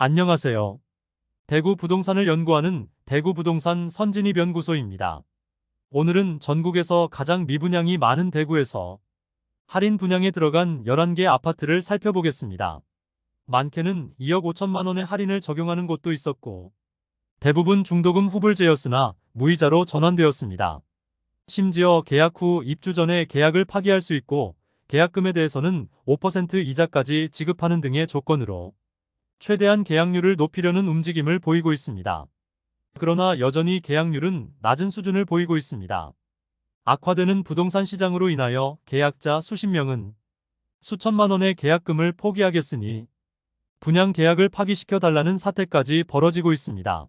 안녕하세요. 대구 부동산을 연구하는 대구부동산 선진입연구소입니다. 오늘은 전국에서 가장 미분양이 많은 대구에서 할인 분양에 들어간 11개 아파트를 살펴보겠습니다. 많게는 2억 5천만 원의 할인을 적용하는 곳도 있었고 대부분 중도금 후불제였으나 무이자로 전환되었습니다. 심지어 계약 후 입주 전에 계약을 파기할 수 있고 계약금에 대해서는 5% 이자까지 지급하는 등의 조건으로 최대한 계약률을 높이려는 움직임을 보이고 있습니다. 그러나 여전히 계약률은 낮은 수준을 보이고 있습니다. 악화되는 부동산 시장으로 인하여 계약자 수십 명은 수천만 원의 계약금을 포기하겠으니 분양 계약을 파기시켜 달라는 사태까지 벌어지고 있습니다.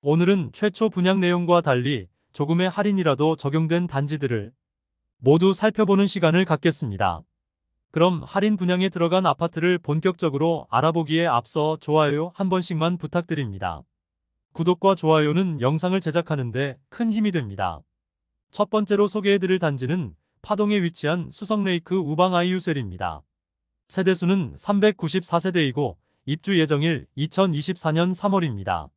오늘은 최초 분양 내용과 달리 조금의 할인이라도 적용된 단지들을 모두 살펴보는 시간을 갖겠습니다. 그럼 할인 분양에 들어간 아파트를 본격적으로 알아보기에 앞서 좋아요 한 번씩만 부탁드립니다. 구독과 좋아요는 영상을 제작하는데 큰 힘이 됩니다. 첫 번째로 소개해드릴 단지는 파동에 위치한 수성레이크 우방 아이유셀입니다. 세대수는 394세대이고 입주 예정일 2024년 3월입니다.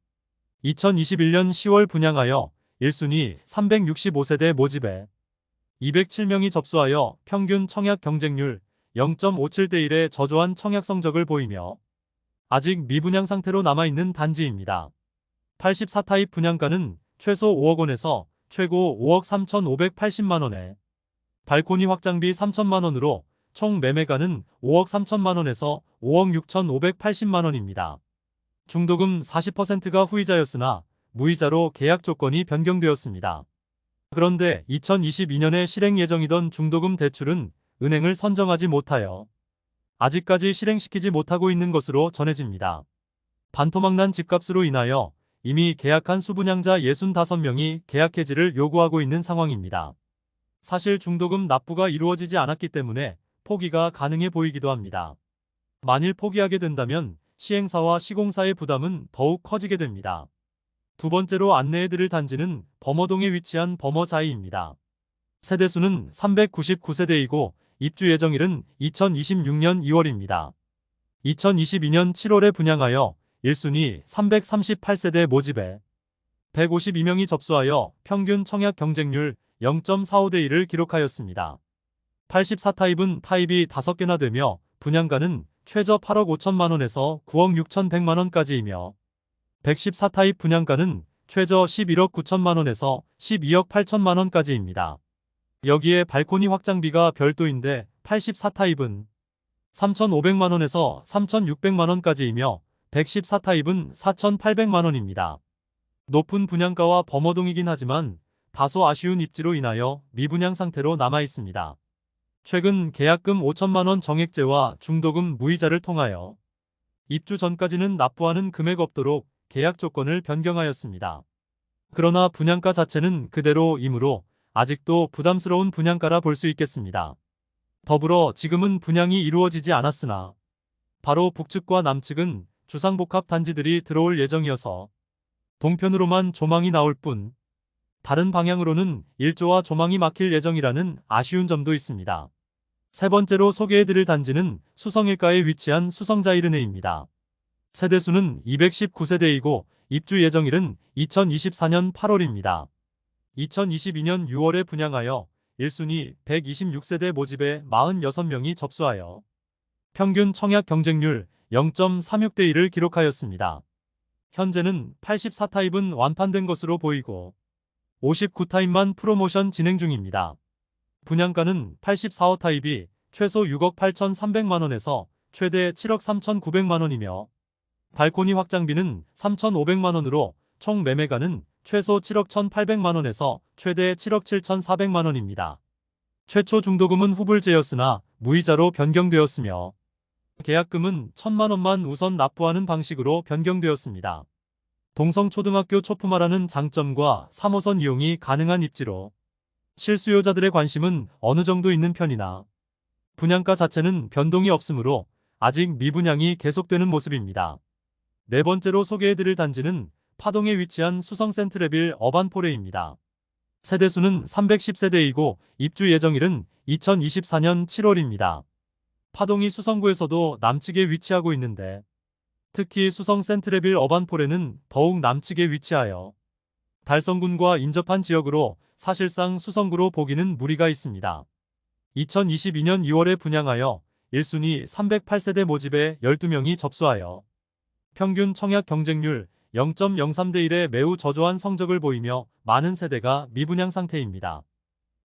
2021년 10월 분양하여 1순위 365세대 모집에 207명이 접수하여 평균 청약 경쟁률 0.57대 1의 저조한 청약 성적을 보이며 아직 미분양 상태로 남아있는 단지입니다. 84타입 분양가는 최소 5억 원에서 최고 5억 3,580만 원에 발코니 확장비 3천만 원으로 총 매매가는 5억 3천만 원에서 5억 6,580만 원입니다. 중도금 40%가 후이자였으나 무이자로 계약 조건이 변경되었습니다. 그런데 2022년에 실행 예정이던 중도금 대출은 은행을 선정하지 못하여 아직까지 실행시키지 못하고 있는 것으로 전해집니다. 반토막난 집값으로 인하여 이미 계약한 수분양자 65명이 계약 해지를 요구하고 있는 상황입니다. 사실 중도금 납부가 이루어지지 않았기 때문에 포기가 가능해 보이기도 합니다. 만일 포기하게 된다면 시행사와 시공사의 부담은 더욱 커지게 됩니다. 두 번째로 안내해드릴 단지는 범어동에 위치한 범어자이입니다. 세대수는 399세대이고 입주 예정일은 2026년 2월입니다. 2022년 7월에 분양하여 1순위 338세대 모집에 152명이 접수하여 평균 청약 경쟁률 0.45대 1을 기록하였습니다. 84타입은 타입이 5개나 되며 분양가는 최저 8억 5천만 원에서 9억 6,100만 원까지이며 114타입 분양가는 최저 11억 9천만 원에서 12억 8천만 원까지입니다. 여기에 발코니 확장비가 별도인데 84타입은 3,500만 원에서 3,600만 원까지이며 114타입은 4,800만 원입니다. 높은 분양가와 범어동이긴 하지만 다소 아쉬운 입지로 인하여 미분양 상태로 남아 있습니다. 최근 계약금 5천만 원 정액제와 중도금 무이자를 통하여 입주 전까지는 납부하는 금액 없도록 계약 조건을 변경하였습니다. 그러나 분양가 자체는 그대로이므로 아직도 부담스러운 분양가라 볼 수 있겠습니다. 더불어 지금은 분양이 이루어지지 않았으나 바로 북측과 남측은 주상복합 단지들이 들어올 예정이어서 동편으로만 조망이 나올 뿐 다른 방향으로는 일조와 조망이 막힐 예정이라는 아쉬운 점도 있습니다. 세 번째로 소개해드릴 단지는 수성일가에 위치한 수성자이르네입니다. 세대수는 219세대이고 입주 예정일은 2024년 8월입니다. 2022년 6월에 분양하여 1순위 126세대 모집에 46명이 접수하여 평균 청약 경쟁률 0.36대 1을 기록하였습니다. 현재는 84타입은 완판된 것으로 보이고 59타입만 프로모션 진행 중입니다. 분양가는 84호 타입이 최소 6억 8,300만 원에서 최대 7억 3,900만 원이며 발코니 확장비는 3,500만 원으로 총 매매가는 최소 7억 1,800만 원에서 최대 7억 7,400만 원입니다. 최초 중도금은 후불제였으나 무이자로 변경되었으며 계약금은 1,000만 원만 우선 납부하는 방식으로 변경되었습니다. 동성초등학교 초품화라는 장점과 3호선 이용이 가능한 입지로 실수요자들의 관심은 어느 정도 있는 편이나 분양가 자체는 변동이 없으므로 아직 미분양이 계속되는 모습입니다. 네 번째로 소개해드릴 단지는 파동에 위치한 수성 센트레빌 어반포레입니다. 세대수는 310세대이고 입주 예정일은 2024년 7월입니다. 파동이 수성구에서도 남측에 위치하고 있는데 특히 수성 센트레빌 어반폴에는 더욱 남측에 위치하여 달성군과 인접한 지역으로 사실상 수성구로 보기는 무리가 있습니다. 2022년 2월에 분양하여 1순위 308세대 모집에 12명이 접수하여 평균 청약 경쟁률 0.03대 1에 매우 저조한 성적을 보이며 많은 세대가 미분양 상태입니다.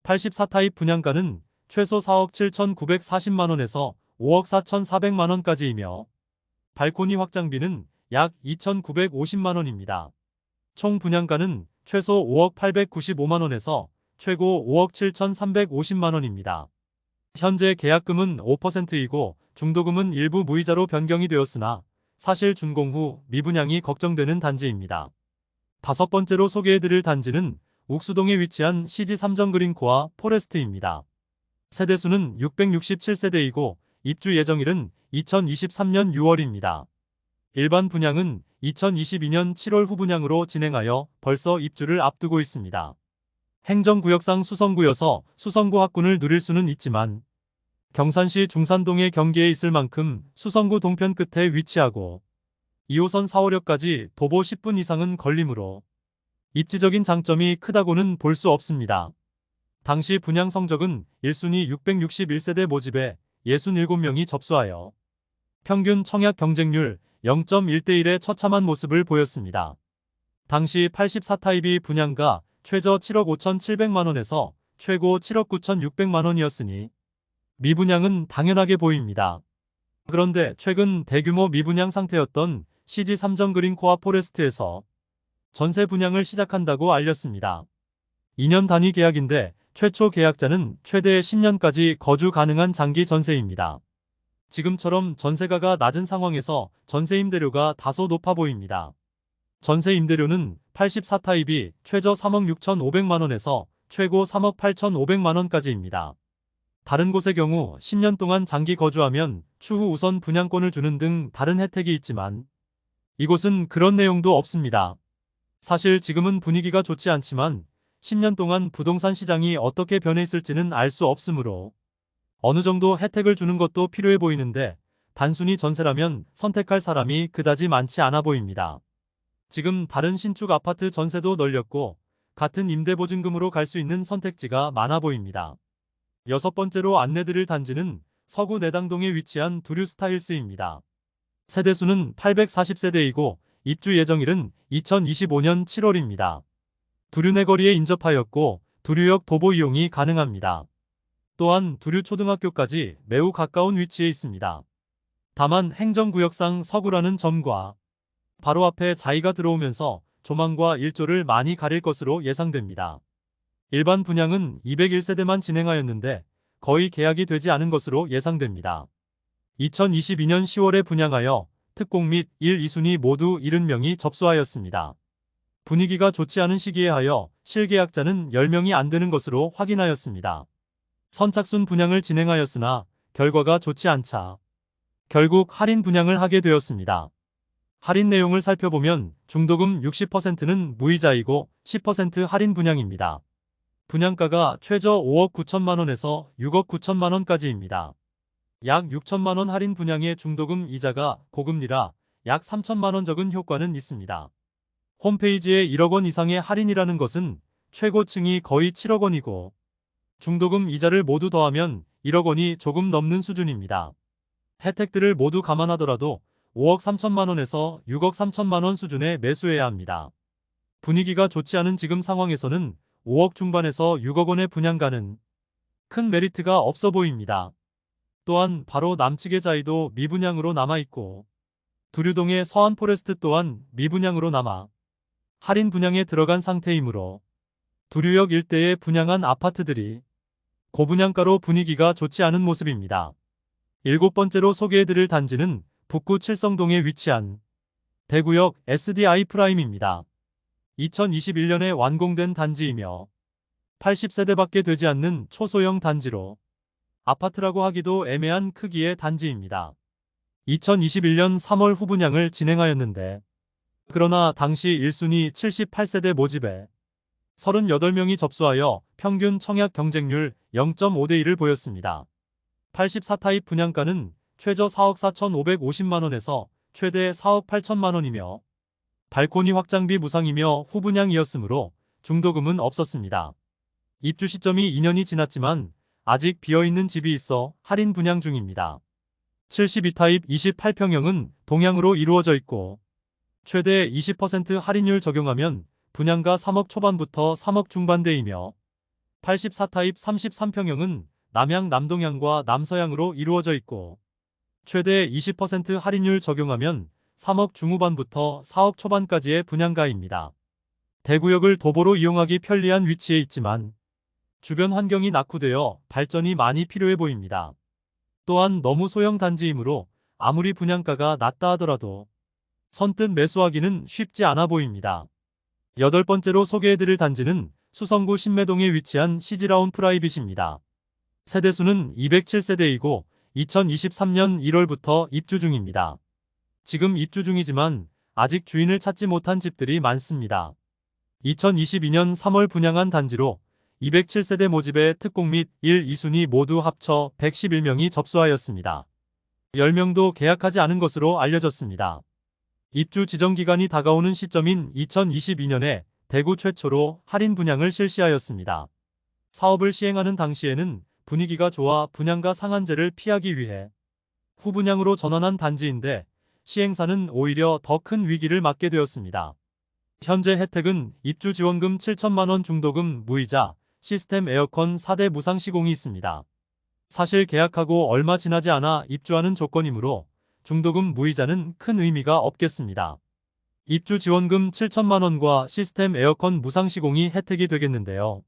84타입 분양가는 최소 4억 7,940만원에서 5억 4,400만원까지이며 발코니 확장비는 약 2,950만원입니다. 총 분양가는 최소 5억 895만원에서 최고 5억 7,350만원입니다. 현재 계약금은 5%이고 중도금은 일부 무이자로 변경이 되었으나 사실 준공 후 미분양이 걱정되는 단지입니다. 다섯 번째로 소개해드릴 단지는 욱수동에 위치한 CG 삼정그린코아 포레스트입니다. 세대수는 667세대이고 입주 예정일은 2023년 6월입니다. 일반 분양은 2022년 7월 후분양으로 진행하여 벌써 입주를 앞두고 있습니다. 행정구역상 수성구여서 수성구 학군을 누릴 수는 있지만 경산시 중산동의 경계에 있을 만큼 수성구 동편 끝에 위치하고 2호선 4호역까지 도보 10분 이상은 걸리므로 입지적인 장점이 크다고는 볼 수 없습니다. 당시 분양 성적은 1순위 661세대 모집에 67명이 접수하여 평균 청약 경쟁률 0.1대 1의 처참한 모습을 보였습니다. 당시 84타입이 분양가 최저 7억 5,700만원에서 최고 7억 9,600만원이었으니 미분양은 당연하게 보입니다. 그런데 최근 대규모 미분양 상태였던 CG 삼정그린코아 포레스트에서 전세 분양을 시작한다고 알렸습니다. 2년 단위 계약인데 최초 계약자는 최대 10년까지 거주 가능한 장기 전세입니다. 지금처럼 전세가가 낮은 상황에서 전세 임대료가 다소 높아 보입니다. 전세 임대료는 84타입이 최저 3억 6,500만원에서 최고 3억 8,500만원까지입니다. 다른 곳의 경우 10년 동안 장기 거주하면 추후 우선 분양권을 주는 등 다른 혜택이 있지만 이곳은 그런 내용도 없습니다. 사실 지금은 분위기가 좋지 않지만 10년 동안 부동산 시장이 어떻게 변해 있을지는 알 수 없으므로 어느 정도 혜택을 주는 것도 필요해 보이는데 단순히 전세라면 선택할 사람이 그다지 많지 않아 보입니다. 지금 다른 신축 아파트 전세도 널렸고 같은 임대보증금으로 갈 수 있는 선택지가 많아 보입니다. 여섯 번째로 안내드릴 단지는 서구 내당동에 위치한 두류스타일스입니다. 세대수는 840세대이고 입주 예정일은 2025년 7월입니다. 두류내거리에 인접하였고 두류역 도보 이용이 가능합니다. 또한 두류초등학교까지 매우 가까운 위치에 있습니다. 다만 행정구역상 서구라는 점과 바로 앞에 자이가 들어오면서 조망과 일조를 많이 가릴 것으로 예상됩니다. 일반 분양은 201세대만 진행하였는데 거의 계약이 되지 않은 것으로 예상됩니다. 2022년 10월에 분양하여 특공 및 1, 2순위 모두 70명이 접수하였습니다. 분위기가 좋지 않은 시기에 하여 실계약자는 10명이 안 되는 것으로 확인하였습니다. 선착순 분양을 진행하였으나 결과가 좋지 않자 결국 할인 분양을 하게 되었습니다. 할인 내용을 살펴보면 중도금 60%는 무이자이고 10% 할인 분양입니다. 분양가가 최저 5억 9천만원에서 6억 9천만원까지입니다. 약 6천만원 할인 분양의 중도금 이자가 고금리라 약 3천만원 적은 효과는 있습니다. 홈페이지에 1억원 이상의 할인이라는 것은 최고층이 거의 7억원이고 중도금 이자를 모두 더하면 1억원이 조금 넘는 수준입니다. 혜택들을 모두 감안하더라도 5억 3천만원에서 6억 3천만원 수준에 매수해야 합니다. 분위기가 좋지 않은 지금 상황에서는 5억 중반에서 6억원의 분양가는 큰 메리트가 없어 보입니다. 또한 바로 남측의 자이도 미분양으로 남아있고 두류동의 서안포레스트 또한 미분양으로 남아 할인 분양에 들어간 상태이므로 두류역 일대에 분양한 아파트들이 고분양가로 분위기가 좋지 않은 모습입니다. 일곱 번째로 소개해드릴 단지는 북구 칠성동에 위치한 대구역 SDI 프라임입니다. 2021년에 완공된 단지이며 80세대밖에 되지 않는 초소형 단지로 아파트라고 하기도 애매한 크기의 단지입니다. 2021년 3월 후분양을 진행하였는데 그러나 당시 1순위 78세대 모집에 38명이 접수하여 평균 청약 경쟁률 0.5대 1을 보였습니다. 84타입 분양가는 최저 4억 4,550만원에서 최대 4억 8천만 원이며 발코니 확장비 무상이며 후분양이었으므로 중도금은 없었습니다. 입주 시점이 2년이 지났지만 아직 비어있는 집이 있어 할인 분양 중입니다. 72타입 28평형은 동향으로 이루어져 있고 최대 20% 할인율 적용하면 분양가 3억 초반부터 3억 중반대이며 84타입 33평형은 남향 남동향과 남서향으로 이루어져 있고 최대 20% 할인율 적용하면 3억 중후반부터 4억 초반까지의 분양가입니다. 대구역을 도보로 이용하기 편리한 위치에 있지만 주변 환경이 낙후되어 발전이 많이 필요해 보입니다. 또한 너무 소형 단지이므로 아무리 분양가가 낮다 하더라도 선뜻 매수하기는 쉽지 않아 보입니다. 8번째로 소개해드릴 단지는 수성구 신매동에 위치한 시즈라운 프라이빗입니다. 세대수는 207세대이고 2023년 1월부터 입주 중입니다. 지금 입주 중이지만 아직 주인을 찾지 못한 집들이 많습니다. 2022년 3월 분양한 단지로 207세대 모집에 특공 및 1, 2순위 모두 합쳐 111명이 접수하였습니다. 10명도 계약하지 않은 것으로 알려졌습니다. 입주 지정 기간이 다가오는 시점인 2022년에 대구 최초로 할인 분양을 실시하였습니다. 사업을 시행하는 당시에는 분위기가 좋아 분양가 상한제를 피하기 위해 후분양으로 전환한 단지인데 시행사는 오히려 더 큰 위기를 맞게 되었습니다. 현재 혜택은 입주 지원금 7천만 원 중도금 무이자 시스템 에어컨 4대 무상 시공이 있습니다. 사실 계약하고 얼마 지나지 않아 입주하는 조건이므로 중도금 무이자는 큰 의미가 없겠습니다. 입주 지원금 7천만 원과 시스템 에어컨 무상 시공이 혜택이 되겠는데요.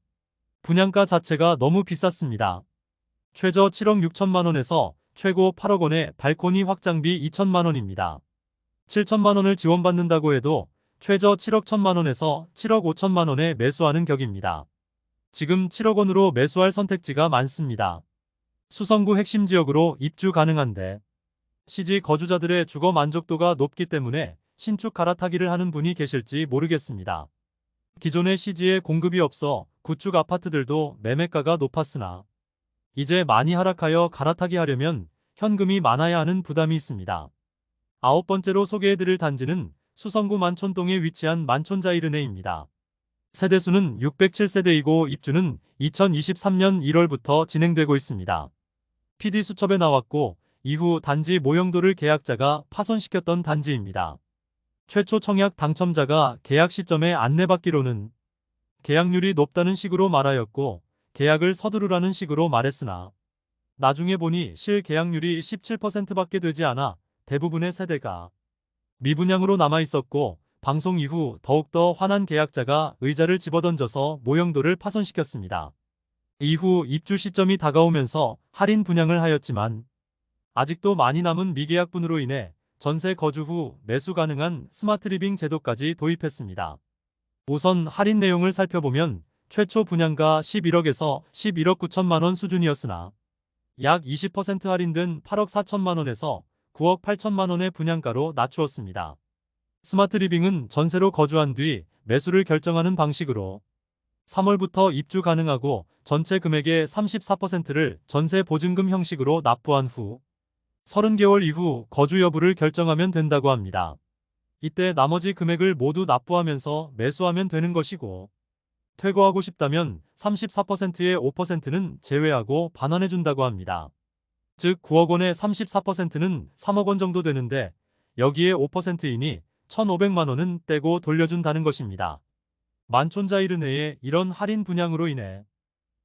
분양가 자체가 너무 비쌌습니다. 최저 7억 6천만 원에서 최고 8억 원의 발코니 확장비 2천만 원입니다. 7천만 원을 지원받는다고 해도 최저 7억 1천만 원에서 7억 5천만 원에 매수하는 격입니다. 지금 7억 원으로 매수할 선택지가 많습니다. 수성구 핵심 지역으로 입주 가능한데 시지 거주자들의 주거 만족도가 높기 때문에 신축 갈아타기를 하는 분이 계실지 모르겠습니다. 기존의 시지에 공급이 없어 구축 아파트들도 매매가가 높았으나 이제 많이 하락하여 갈아타기 하려면 현금이 많아야 하는 부담이 있습니다. 9번째로 소개해드릴 단지는 수성구 만촌동에 위치한 만촌자이르네입니다. 세대수는 607세대이고 입주는 2023년 1월부터 진행되고 있습니다. PD수첩에 나왔고 이후 단지 모형도를 계약자가 파손시켰던 단지입니다. 최초 청약 당첨자가 계약 시점에 안내받기로는 계약률이 높다는 식으로 말하였고 계약을 서두르라는 식으로 말했으나 나중에 보니 실 계약률이 17%밖에 되지 않아 대부분의 세대가 미분양으로 남아있었고 방송 이후 더욱더 화난 계약자가 의자를 집어던져서 모형도를 파손시켰습니다. 이후 입주 시점이 다가오면서 할인 분양을 하였지만 아직도 많이 남은 미계약분으로 인해 전세 거주 후 매수 가능한 스마트 리빙 제도까지 도입했습니다. 우선 할인 내용을 살펴보면 최초 분양가 11억에서 11억 9천만 원 수준이었으나 약 20% 할인된 8억 4천만 원에서 9억 8천만 원의 분양가로 낮추었습니다. 스마트 리빙은 전세로 거주한 뒤 매수를 결정하는 방식으로 3월부터 입주 가능하고 전체 금액의 34%를 전세 보증금 형식으로 납부한 후 30개월 이후 거주 여부를 결정하면 된다고 합니다. 이때 나머지 금액을 모두 납부하면서 매수하면 되는 것이고 퇴거하고 싶다면 34%의 5%는 제외하고 반환해준다고 합니다. 즉 9억 원의 34%는 3억 원 정도 되는데 여기에 5%이니 1,500만 원은 떼고 돌려준다는 것입니다. 만촌자이르네의 이런 할인 분양으로 인해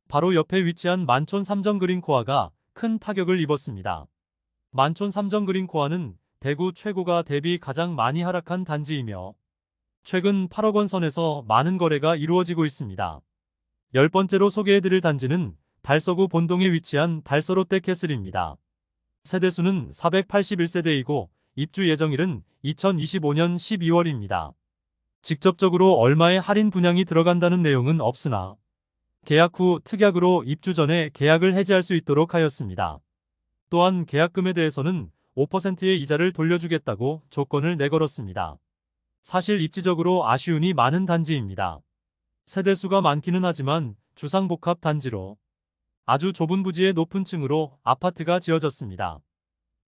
바로 옆에 위치한 만촌 삼정그린코아가 큰 타격을 입었습니다. 만촌 삼정그린코아는 대구 최고가 대비 가장 많이 하락한 단지이며 최근 8억 원 선에서 많은 거래가 이루어지고 있습니다. 10번째로 소개해드릴 단지는 달서구 본동에 위치한 달서 롯데캐슬입니다. 세대수는 481세대이고 입주 예정일은 2025년 12월입니다. 직접적으로 얼마의 할인 분양이 들어간다는 내용은 없으나 계약 후 특약으로 입주 전에 계약을 해지할 수 있도록 하였습니다. 또한 계약금에 대해서는 5%의 이자를 돌려주겠다고 조건을 내걸었습니다. 사실 입지적으로 아쉬움이 많은 단지입니다. 세대수가 많기는 하지만 주상복합 단지로 아주 좁은 부지의 높은 층으로 아파트가 지어졌습니다.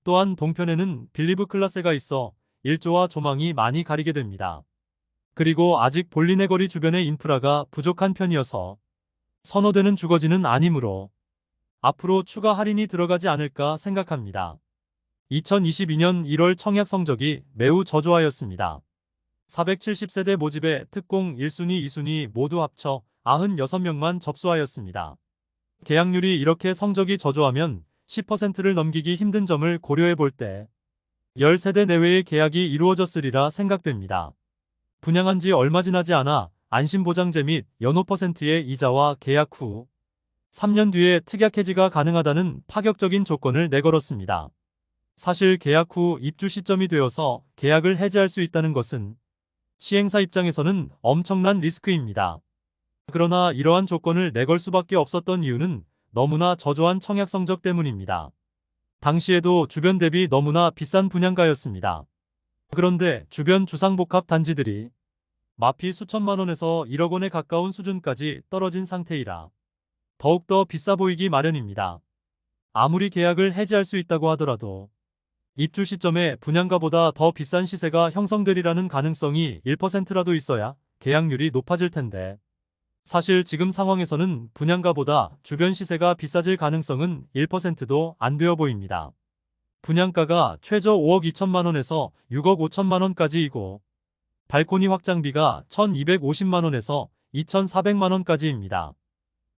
또한 동편에는 빌리브 클라세가 있어 일조와 조망이 많이 가리게 됩니다. 그리고 아직 볼리네 거리 주변의 인프라가 부족한 편이어서 선호되는 주거지는 아니므로 앞으로 추가 할인이 들어가지 않을까 생각합니다. 2022년 1월 청약 성적이 매우 저조하였습니다. 470세대 모집에 특공 1순위, 2순위 모두 합쳐 96명만 접수하였습니다. 계약률이 이렇게 성적이 저조하면 10%를 넘기기 힘든 점을 고려해 볼 때 10세대 내외의 계약이 이루어졌으리라 생각됩니다. 분양한 지 얼마 지나지 않아 안심보장제 및 연호 %의 이자와 계약 후 3년 뒤에 특약 해지가 가능하다는 파격적인 조건을 내걸었습니다. 사실 계약 후 입주 시점이 되어서 계약을 해지할 수 있다는 것은 시행사 입장에서는 엄청난 리스크입니다. 그러나 이러한 조건을 내걸 수밖에 없었던 이유는 너무나 저조한 청약 성적 때문입니다. 당시에도 주변 대비 너무나 비싼 분양가였습니다. 그런데 주변 주상복합 단지들이 마피 수천만 원에서 1억 원에 가까운 수준까지 떨어진 상태이라 더욱더 비싸 보이기 마련입니다. 아무리 계약을 해지할 수 있다고 하더라도 입주 시점에 분양가보다 더 비싼 시세가 형성되리라는 가능성이 1%라도 있어야 계약률이 높아질 텐데 사실 지금 상황에서는 분양가보다 주변 시세가 비싸질 가능성은 1%도 안 되어 보입니다. 분양가가 최저 5억 2천만 원에서 6억 5천만 원까지이고 발코니 확장비가 1,250만 원에서 2,400만 원까지입니다.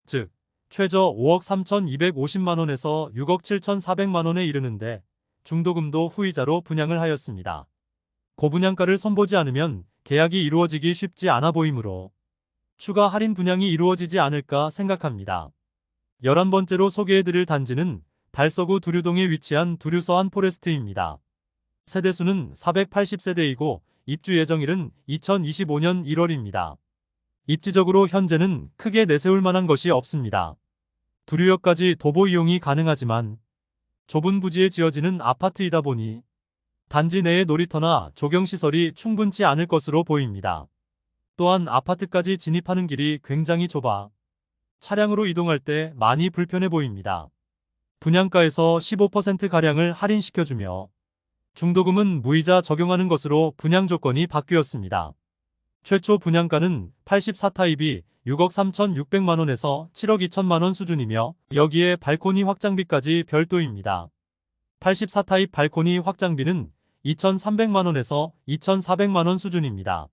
즉 최저 5억 3,250만 원에서 6억 7,400만 원에 이르는데 중도금도 후이자로 분양을 하였습니다. 고분양가를 선보지 않으면 계약이 이루어지기 쉽지 않아 보이므로 추가 할인 분양이 이루어지지 않을까 생각합니다. 11번째로 소개해드릴 단지는 달서구 두류동에 위치한 두류서안 포레스트입니다. 세대수는 480세대이고 입주 예정일은 2025년 1월입니다. 입지적으로 현재는 크게 내세울 만한 것이 없습니다. 두류역까지 도보 이용이 가능하지만 좁은 부지에 지어지는 아파트이다 보니 단지 내의 놀이터나 조경시설이 충분치 않을 것으로 보입니다. 또한 아파트까지 진입하는 길이 굉장히 좁아 차량으로 이동할 때 많이 불편해 보입니다. 분양가에서 15%가량을 할인시켜주며 중도금은 무이자 적용하는 것으로 분양 조건이 바뀌었습니다. 최초 분양가는 84타입이 6억 3,600만 원에서 7억 2천만 원 수준이며 여기에 발코니 확장비까지 별도입니다. 84타입 발코니 확장비는 2,300만 원에서 2,400만 원 수준입니다.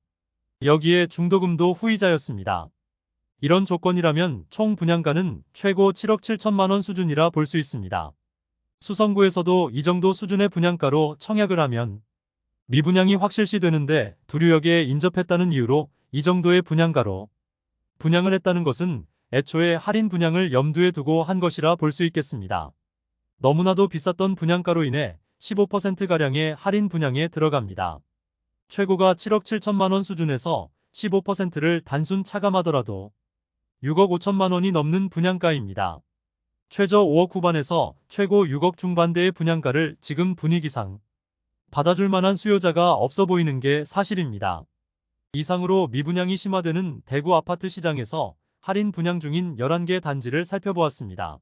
여기에 중도금도 후이자였습니다. 이런 조건이라면 총 분양가는 최고 7억 7천만 원 수준이라 볼 수 있습니다. 수성구에서도 이 정도 수준의 분양가로 청약을 하면 미분양이 확실시 되는데 두류역에 인접했다는 이유로 이 정도의 분양가로 분양을 했다는 것은 애초에 할인 분양을 염두에 두고 한 것이라 볼 수 있겠습니다. 너무나도 비쌌던 분양가로 인해 15%가량의 할인 분양에 들어갑니다. 최고가 7억 7천만 원 수준에서 15%를 단순 차감하더라도 6억 5천만 원이 넘는 분양가입니다. 최저 5억 후반에서 최고 6억 중반대의 분양가를 지금 분위기상 받아줄 만한 수요자가 없어 보이는 게 사실입니다. 이상으로 미분양이 심화되는 대구 아파트 시장에서 할인 분양 중인 11개 단지를 살펴보았습니다.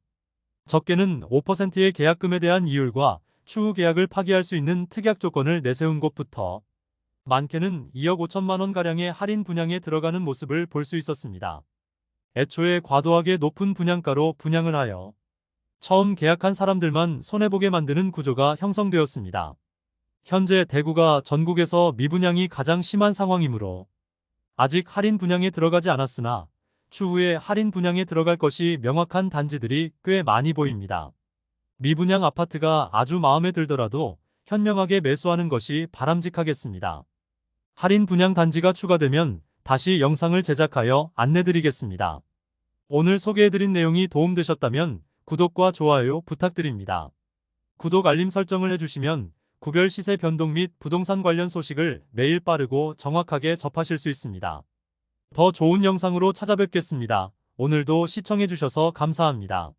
적게는 5%의 계약금에 대한 이율과 추후 계약을 파기할 수 있는 특약 조건을 내세운 곳부터 많게는 2억 5천만 원가량의 할인 분양에 들어가는 모습을 볼 수 있었습니다. 애초에 과도하게 높은 분양가로 분양을 하여 처음 계약한 사람들만 손해보게 만드는 구조가 형성되었습니다. 현재 대구가 전국에서 미분양이 가장 심한 상황이므로 아직 할인 분양에 들어가지 않았으나 추후에 할인 분양에 들어갈 것이 명확한 단지들이 꽤 많이 보입니다. 미분양 아파트가 아주 마음에 들더라도 현명하게 매수하는 것이 바람직하겠습니다. 할인 분양 단지가 추가되면 다시 영상을 제작하여 안내드리겠습니다. 오늘 소개해드린 내용이 도움되셨다면 구독과 좋아요 부탁드립니다. 구독 알림 설정을 해주시면 구별 시세 변동 및 부동산 관련 소식을 매일 빠르고 정확하게 접하실 수 있습니다. 더 좋은 영상으로 찾아뵙겠습니다. 오늘도 시청해주셔서 감사합니다.